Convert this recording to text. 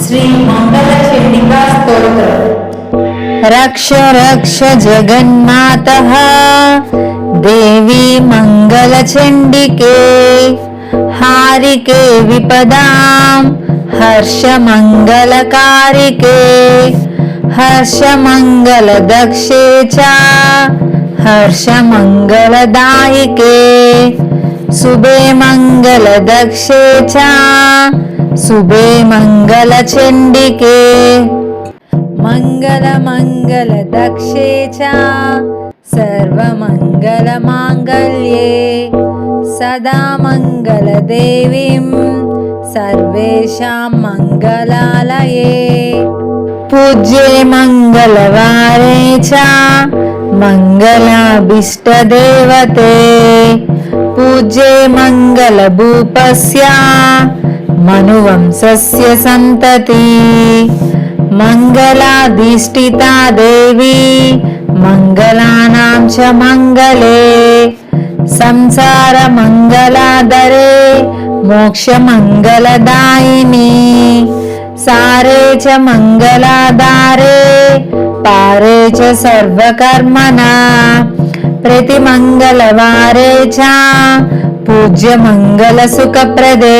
श्री मंगलचंडिका स्तोत्र। रक्ष रक्ष जगन्मातः देवी मंगलचंडिके हारिके विपदां हर्षमंगलकारिके हर्षमंगलदक्षे च हर्षमंगलदायिके शुभे मंगलदक्षे च शुभे मंगलचंडिके मंगल मंगल दक्षे च सर्वमंगल मांगल्ये सदा मंगल देवीं सर्वेषां मंगलालये पूज्ये मंगलवारे च मंगलाभीष्टदेवते पूज्ये मंगलभूपस्य मनुवंशस्य सन्तति मंगलाधिष्ठिता देवी मंगलानां च मंगले संसार मंगलाधरे मोक्ष मंगलदायिनी सारे च मंगलाधारे पारे च सर्वकर्मणा प्रतिमंगलवारे च पूज्य मंगल सुखप्रदे